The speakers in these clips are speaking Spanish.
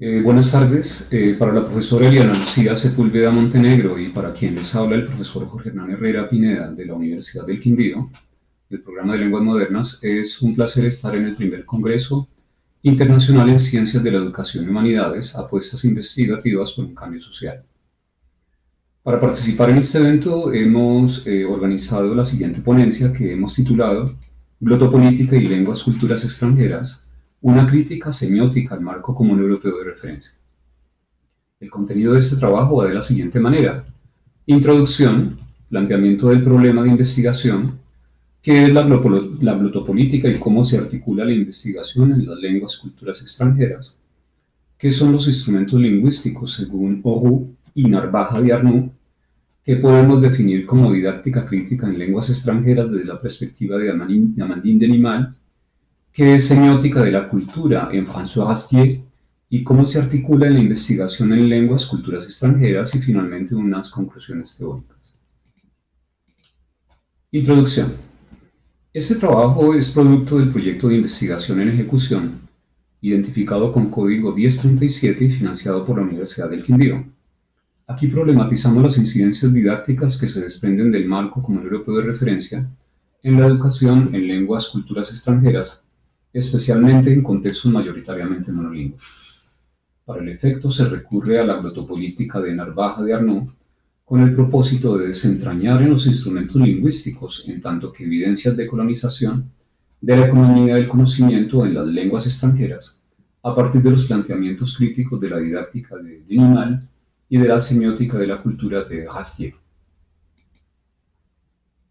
Buenas tardes. Para la profesora Eliana Lucía Sepúlveda Montenegro y para quien les habla el profesor Jorge Hernán Herrera Pineda de la Universidad del Quindío, del programa de Lenguas Modernas, es un placer estar en el primer Congreso Internacional en Ciencias de la Educación y Humanidades, apuestas investigativas por un cambio social. Para participar en este evento hemos organizado la siguiente ponencia que hemos titulado Glotopolítica y lenguas culturas extranjeras, una crítica semiótica al marco común europeo de referencia. El contenido de este trabajo va de la siguiente manera: introducción, planteamiento del problema de investigación, qué es la glotopolítica y cómo se articula la investigación en las lenguas culturas extranjeras, qué son los instrumentos lingüísticos según Auroux y Narvaja de Arnoux, qué podemos definir como didáctica crítica en lenguas extranjeras desde la perspectiva de Amandine Denimal, qué es semiótica de la cultura en François Rastier y cómo se articula en la investigación en lenguas, culturas extranjeras y finalmente unas conclusiones teóricas. Introducción. Este trabajo es producto del proyecto de investigación en ejecución, identificado con código 1037 y financiado por la Universidad del Quindío. Aquí problematizamos las incidencias didácticas que se desprenden del marco común europeo de referencia en la educación en lenguas, culturas extranjeras, especialmente en contextos mayoritariamente monolingües. Para el efecto se recurre a la glotopolítica de Narvaja de Arnoux con el propósito de desentrañar en los instrumentos lingüísticos, en tanto que evidencias de colonización, de la economía del conocimiento en las lenguas extranjeras, a partir de los planteamientos críticos de la didáctica de Denimal y de la semiótica de la cultura de Rastier.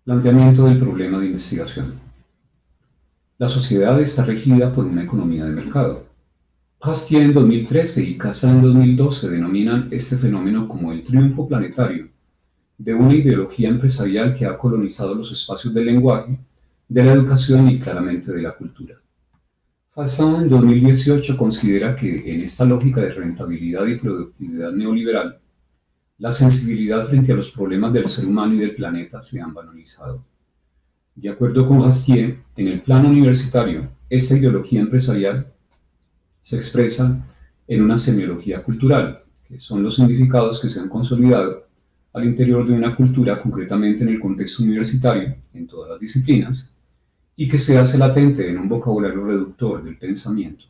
Planteamiento del problema de investigación. La sociedad está regida por una economía de mercado. Rastier en 2013 y Cassin en 2012 denominan este fenómeno como el triunfo planetario de una ideología empresarial que ha colonizado los espacios del lenguaje, de la educación y claramente de la cultura. Cassin en 2018 considera que en esta lógica de rentabilidad y productividad neoliberal, la sensibilidad frente a los problemas del ser humano y del planeta se han banalizado. De acuerdo con Rastier, en el plano universitario, esta ideología empresarial se expresa en una semiología cultural, que son los significados que se han consolidado al interior de una cultura, concretamente en el contexto universitario, en todas las disciplinas, y que se hace latente en un vocabulario reductor del pensamiento.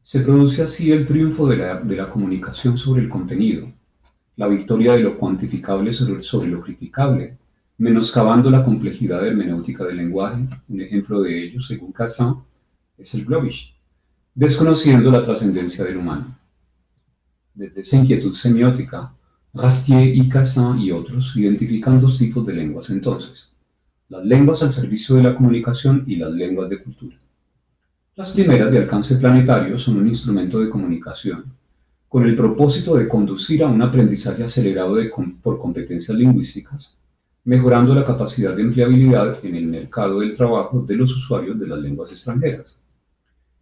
Se produce así el triunfo de la comunicación sobre el contenido, la victoria de lo cuantificable sobre lo criticable, menoscabando la complejidad hermenéutica del lenguaje. Un ejemplo de ello, según Cassin, es el Globish, desconociendo la trascendencia del humano. Desde esa inquietud semiótica, Rastier y Cassin y otros identifican dos tipos de lenguas entonces: las lenguas al servicio de la comunicación y las lenguas de cultura. Las primeras, de alcance planetario, son un instrumento de comunicación con el propósito de conducir a un aprendizaje acelerado por competencias lingüísticas, mejorando la capacidad de empleabilidad en el mercado del trabajo de los usuarios de las lenguas extranjeras.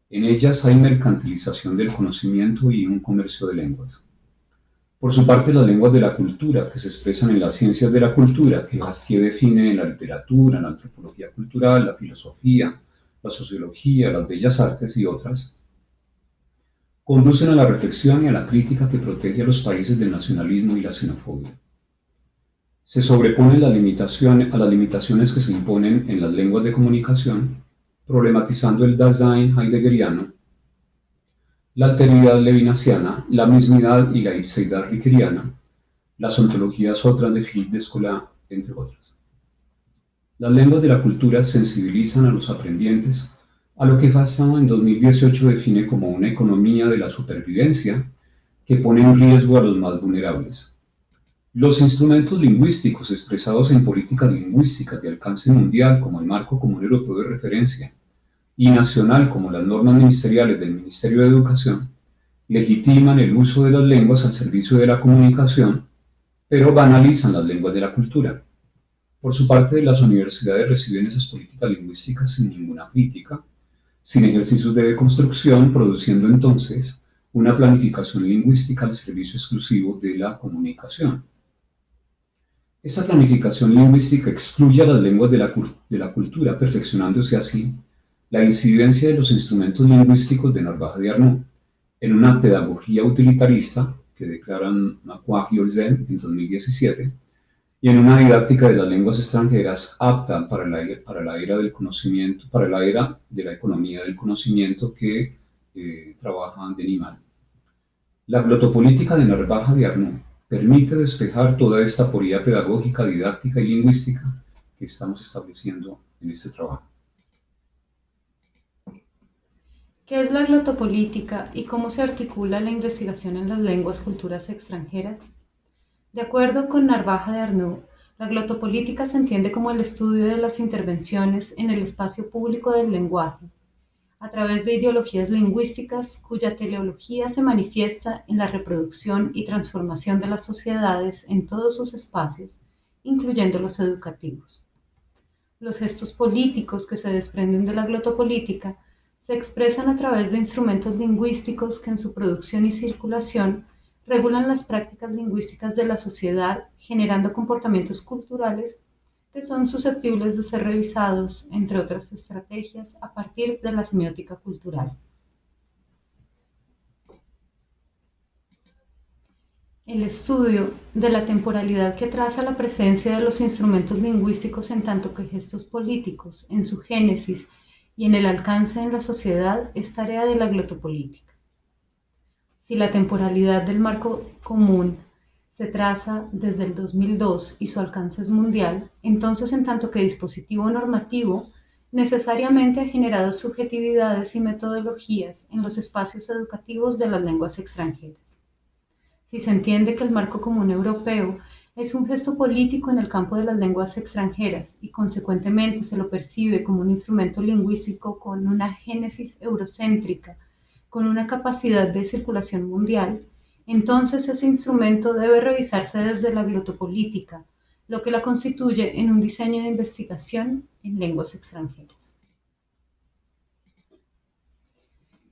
En ellas hay mercantilización del conocimiento y un comercio de lenguas. Por su parte, las lenguas de la cultura, que se expresan en las ciencias de la cultura, que Rastier define en la literatura, en la antropología cultural, la filosofía, la sociología, las bellas artes y otras, conducen a la reflexión y a la crítica que protege a los países del nacionalismo y la xenofobia. Se sobreponen a las limitaciones que se imponen en las lenguas de comunicación, problematizando el Dasein heideggeriano, la alteridad levinasiana, la mismidad y la ipseidad rickeriana, las ontologías otras de Philippe Descola, entre otras. Las lenguas de la cultura sensibilizan a los aprendientes a lo que Fassin en 2018 define como una economía de la supervivencia que pone en riesgo a los más vulnerables. Los instrumentos lingüísticos expresados en políticas lingüísticas de alcance mundial, como el marco común europeo de referencia, y nacional, como las normas ministeriales del Ministerio de Educación, legitiman el uso de las lenguas al servicio de la comunicación, pero banalizan las lenguas de la cultura. Por su parte, las universidades reciben esas políticas lingüísticas sin ninguna crítica, sin ejercicios de deconstrucción, produciendo entonces una planificación lingüística al servicio exclusivo de la comunicación. Esta planificación lingüística excluye a las lenguas de la cultura, perfeccionándose así la incidencia de los instrumentos lingüísticos de Narvaja de Arnoux en una pedagogía utilitarista que declaran Macquarie y Olsen en 2017, y en una didáctica de las lenguas extranjeras apta para la era del conocimiento, para la era de la economía del conocimiento que trabaja Denis Malle. La glotopolítica de Narvaja de Arnaud permite despejar toda esta aporía pedagógica, didáctica y lingüística que estamos estableciendo en este trabajo. ¿Qué es la glotopolítica y cómo se articula la investigación en las lenguas culturas extranjeras? De acuerdo con Narvaja de Arnaud, la glotopolítica se entiende como el estudio de las intervenciones en el espacio público del lenguaje, a través de ideologías lingüísticas cuya teleología se manifiesta en la reproducción y transformación de las sociedades en todos sus espacios, incluyendo los educativos. Los gestos políticos que se desprenden de la glotopolítica se expresan a través de instrumentos lingüísticos que en su producción y circulación regulan las prácticas lingüísticas de la sociedad, generando comportamientos culturales que son susceptibles de ser revisados, entre otras estrategias, a partir de la semiótica cultural. El estudio de la temporalidad que traza la presencia de los instrumentos lingüísticos en tanto que gestos políticos, en su génesis y en el alcance en la sociedad, es tarea de la glotopolítica. Si la temporalidad del marco común se traza desde el 2002 y su alcance es mundial, entonces en tanto que dispositivo normativo, necesariamente ha generado subjetividades y metodologías en los espacios educativos de las lenguas extranjeras. Si se entiende que el marco común europeo es un gesto político en el campo de las lenguas extranjeras y consecuentemente se lo percibe como un instrumento lingüístico con una génesis eurocéntrica, con una capacidad de circulación mundial, entonces ese instrumento debe revisarse desde la glotopolítica, lo que la constituye en un diseño de investigación en lenguas extranjeras.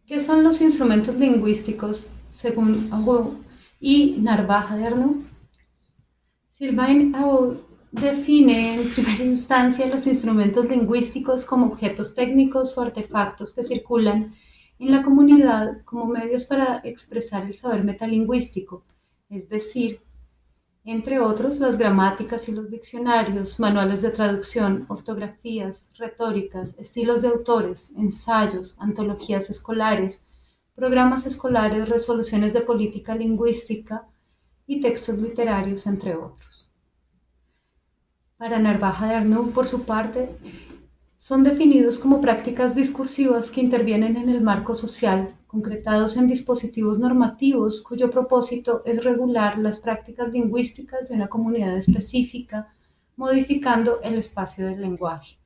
¿Qué son los instrumentos lingüísticos según Awood y Narvaja de Arnaud? Sylvain Awood define en primera instancia los instrumentos lingüísticos como objetos técnicos o artefactos que circulan en la comunidad como medios para expresar el saber metalingüístico, es decir, entre otros, las gramáticas y los diccionarios, manuales de traducción, ortografías, retóricas, estilos de autores, ensayos, antologías escolares, programas escolares, resoluciones de política lingüística y textos literarios, entre otros. Para Narvaja de Arnaud, por su parte, son definidos como prácticas discursivas que intervienen en el marco social, concretados en dispositivos normativos cuyo propósito es regular las prácticas lingüísticas de una comunidad específica, modificando el espacio del lenguaje.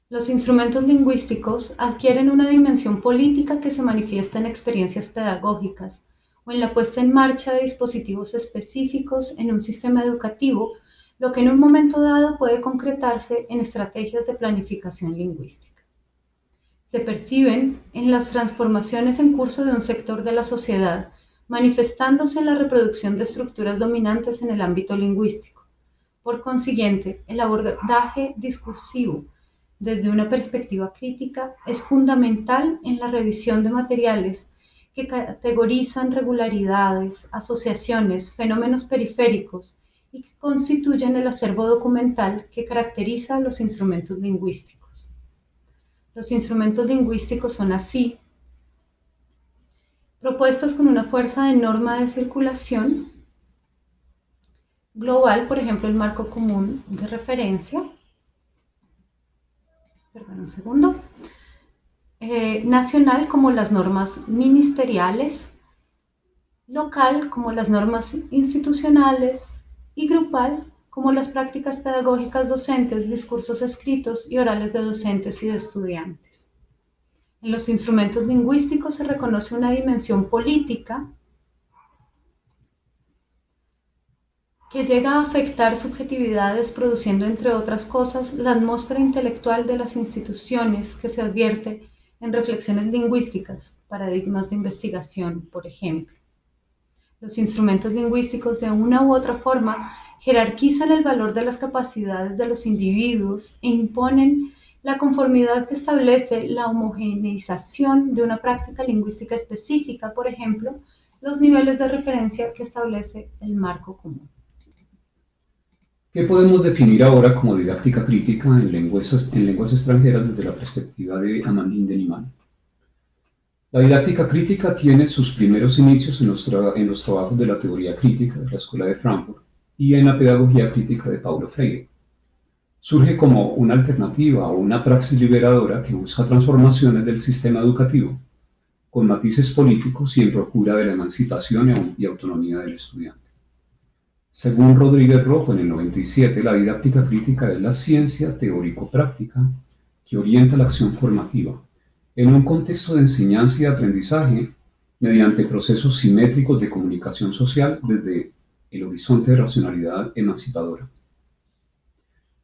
Los instrumentos lingüísticos adquieren una dimensión política que se manifiesta en experiencias pedagógicas o en la puesta en marcha de dispositivos específicos en un sistema educativo, lo que en un momento dado puede concretarse en estrategias de planificación lingüística. Se perciben en las transformaciones en curso de un sector de la sociedad, manifestándose en la reproducción de estructuras dominantes en el ámbito lingüístico. Por consiguiente, el abordaje discursivo desde una perspectiva crítica es fundamental en la revisión de materiales que categorizan regularidades, asociaciones, fenómenos periféricos y que constituyen el acervo documental que caracteriza a los instrumentos lingüísticos. Los instrumentos lingüísticos son así propuestas con una fuerza de norma de circulación global, por ejemplo, el marco común de referencia, nacional como las normas ministeriales, local como las normas institucionales y grupal como las prácticas pedagógicas docentes, discursos escritos y orales de docentes y de estudiantes. En los instrumentos lingüísticos se reconoce una dimensión política que llega a afectar subjetividades, produciendo, entre otras cosas, la atmósfera intelectual de las instituciones que se advierte en reflexiones lingüísticas, paradigmas de investigación, por ejemplo. Los instrumentos lingüísticos, de una u otra forma, jerarquizan el valor de las capacidades de los individuos e imponen la conformidad que establece la homogeneización de una práctica lingüística específica, por ejemplo, los niveles de referencia que establece el marco común. ¿Qué podemos definir ahora como didáctica crítica en lenguas extranjeras desde la perspectiva de Amandine Denimal? La didáctica crítica tiene sus primeros inicios en los trabajos de la teoría crítica de la Escuela de Frankfurt y en la pedagogía crítica de Paulo Freire. Surge como una alternativa o una praxis liberadora que busca transformaciones del sistema educativo, con matices políticos y en procura de la emancipación y autonomía del estudiante. Según Rodríguez Rojo en el 97, la didáctica crítica es la ciencia teórico-práctica que orienta la acción formativa en un contexto de enseñanza y de aprendizaje mediante procesos simétricos de comunicación social desde el horizonte de racionalidad emancipadora.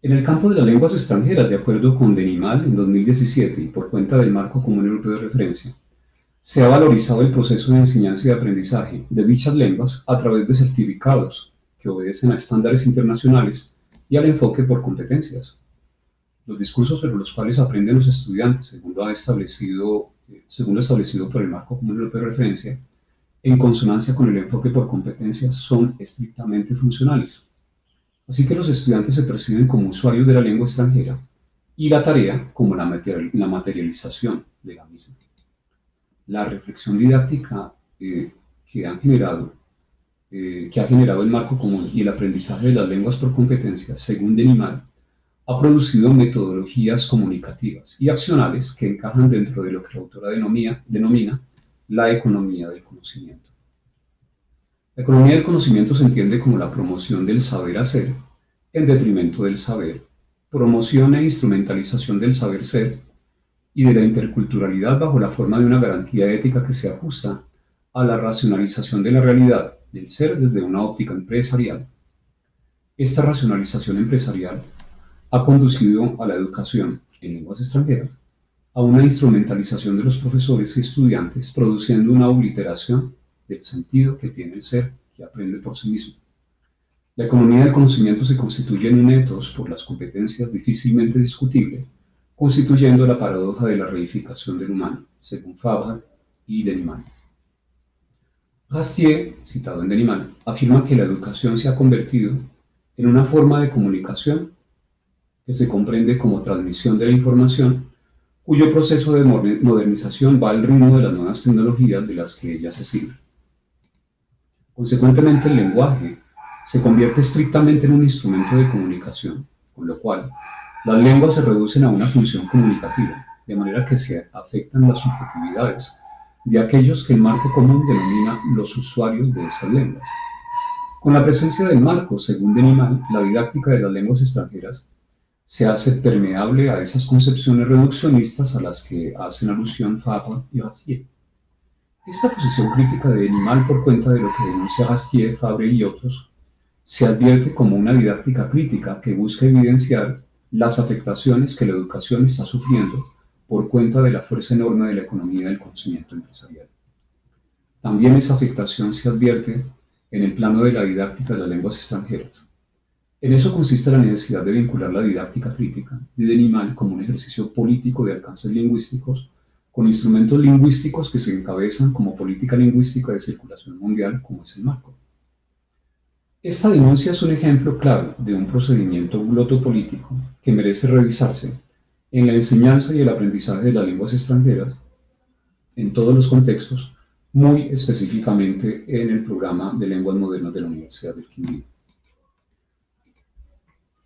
En el campo de las lenguas extranjeras, de acuerdo con Denimal en 2017 y por cuenta del Marco Común Europeo de Referencia, se ha valorizado el proceso de enseñanza y de aprendizaje de dichas lenguas a través de certificados que obedecen a estándares internacionales y al enfoque por competencias. Los discursos sobre los cuales aprenden los estudiantes, según lo establecido por el Marco Común Europeo de Referencia, en consonancia con el enfoque por competencias, son estrictamente funcionales. Así que los estudiantes se perciben como usuarios de la lengua extranjera y la tarea como la materialización de la misma. La reflexión didáctica que ha generado el marco común y el aprendizaje de las lenguas por competencias, según Denimal, ha producido metodologías comunicativas y accionales que encajan dentro de lo que la autora denomina la economía del conocimiento. La economía del conocimiento se entiende como la promoción del saber hacer en detrimento del saber, promoción e instrumentalización del saber ser y de la interculturalidad bajo la forma de una garantía ética que se ajusta a la racionalización de la realidad del ser desde una óptica empresarial. Esta racionalización empresarial ha conducido a la educación en lenguas extranjeras, a una instrumentalización de los profesores y estudiantes, produciendo una obliteración del sentido que tiene el ser que aprende por sí mismo. La economía del conocimiento se constituye en un ethos por las competencias difícilmente discutible, constituyendo la paradoja de la reificación del humano, según Fabre y Denimal. Rastier, citado en Denimal, afirma que la educación se ha convertido en una forma de comunicación que se comprende como transmisión de la información, cuyo proceso de modernización va al ritmo de las nuevas tecnologías de las que ella se sirve. Consecuentemente, el lenguaje se convierte estrictamente en un instrumento de comunicación, con lo cual las lenguas se reducen a una función comunicativa, de manera que se afectan las subjetividades de aquellos que el marco común denomina los usuarios de esas lenguas. Con la presencia del marco, según Denimal, la didáctica de las lenguas extranjeras se hace permeable a esas concepciones reduccionistas a las que hacen alusión Fabre y Rastier. Esta posición crítica de Denimal por cuenta de lo que denuncia Rastier, Fabre y otros, se advierte como una didáctica crítica que busca evidenciar las afectaciones que la educación está sufriendo por cuenta de la fuerza enorme de la economía del conocimiento empresarial. También esa afectación se advierte en el plano de la didáctica de las lenguas extranjeras. En eso consiste la necesidad de vincular la didáctica crítica de Denimal como un ejercicio político de alcances lingüísticos con instrumentos lingüísticos que se encabezan como política lingüística de circulación mundial, como es el marco. Esta denuncia es un ejemplo claro de un procedimiento glotopolítico que merece revisarse en la enseñanza y el aprendizaje de las lenguas extranjeras en todos los contextos, muy específicamente en el programa de lenguas modernas de la Universidad del Quindío.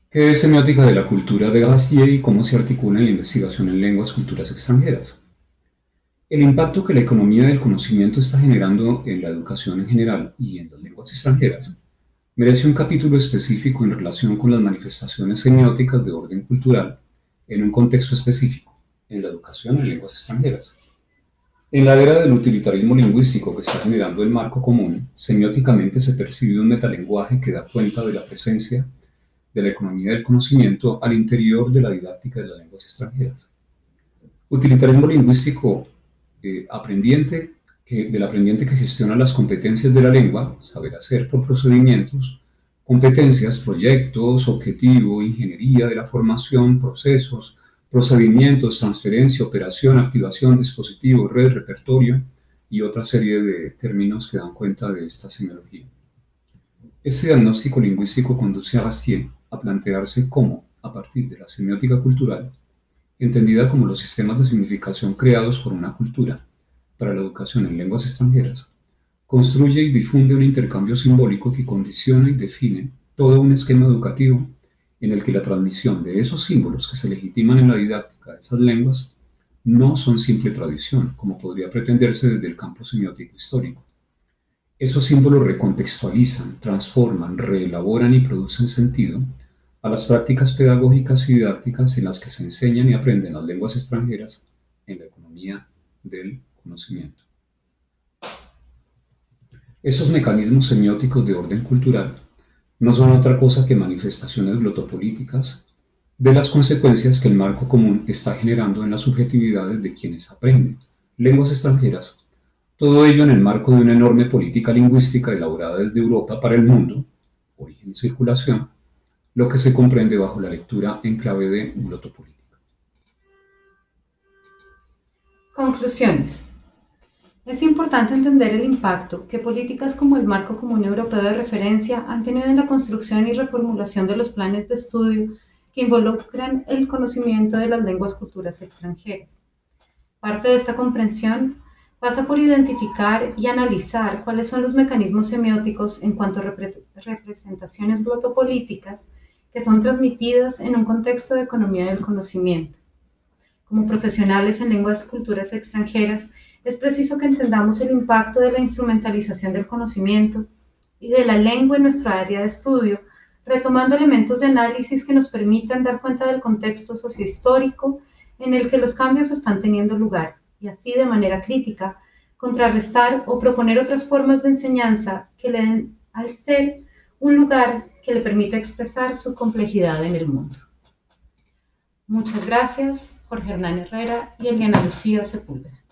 ¿Qué es semiótica de la cultura de Rastier y cómo se articula en la investigación en lenguas culturas extranjeras? El impacto que la economía del conocimiento está generando en la educación en general y en las lenguas extranjeras merece un capítulo específico en relación con las manifestaciones semióticas de orden cultural en un contexto específico, en la educación en lenguas extranjeras. En la era del utilitarismo lingüístico que está generando el marco común, semióticamente se percibe un metalenguaje que da cuenta de la presencia de la economía del conocimiento al interior de la didáctica de las lenguas extranjeras. Utilitarismo lingüístico del aprendiente que gestiona las competencias de la lengua, saber hacer por procedimientos, competencias, proyectos, objetivo, ingeniería de la formación, procesos, procedimientos, transferencia, operación, activación, dispositivo, red, repertorio y otra serie de términos que dan cuenta de esta semiología. Este diagnóstico lingüístico conduce a Bastien a plantearse cómo, a partir de la semiótica cultural, entendida como los sistemas de significación creados por una cultura para la educación en lenguas extranjeras, construye y difunde un intercambio simbólico que condiciona y define todo un esquema educativo en el que la transmisión de esos símbolos que se legitiman en la didáctica de esas lenguas no son simple tradición, como podría pretenderse desde el campo semiótico histórico. Esos símbolos recontextualizan, transforman, reelaboran y producen sentido a las prácticas pedagógicas y didácticas en las que se enseñan y aprenden las lenguas extranjeras en la economía del conocimiento. Esos mecanismos semióticos de orden cultural no son otra cosa que manifestaciones glotopolíticas de las consecuencias que el marco común está generando en las subjetividades de quienes aprenden lenguas extranjeras, todo ello en el marco de una enorme política lingüística elaborada desde Europa para el mundo, origen y circulación, lo que se comprende bajo la lectura en clave de glotopolítica. Conclusiones. Es importante entender el impacto que políticas como el Marco Común Europeo de Referencia han tenido en la construcción y reformulación de los planes de estudio que involucran el conocimiento de las lenguas culturas extranjeras. Parte de esta comprensión pasa por identificar y analizar cuáles son los mecanismos semióticos en cuanto a representaciones glotopolíticas que son transmitidas en un contexto de economía del conocimiento. Como profesionales en lenguas culturas extranjeras, es preciso que entendamos el impacto de la instrumentalización del conocimiento y de la lengua en nuestra área de estudio, retomando elementos de análisis que nos permitan dar cuenta del contexto sociohistórico en el que los cambios están teniendo lugar, y así de manera crítica, contrarrestar o proponer otras formas de enseñanza que le den al ser un lugar que le permita expresar su complejidad en el mundo. Muchas gracias, Jorge Hernán Herrera y Eliana Lucía Sepúlveda.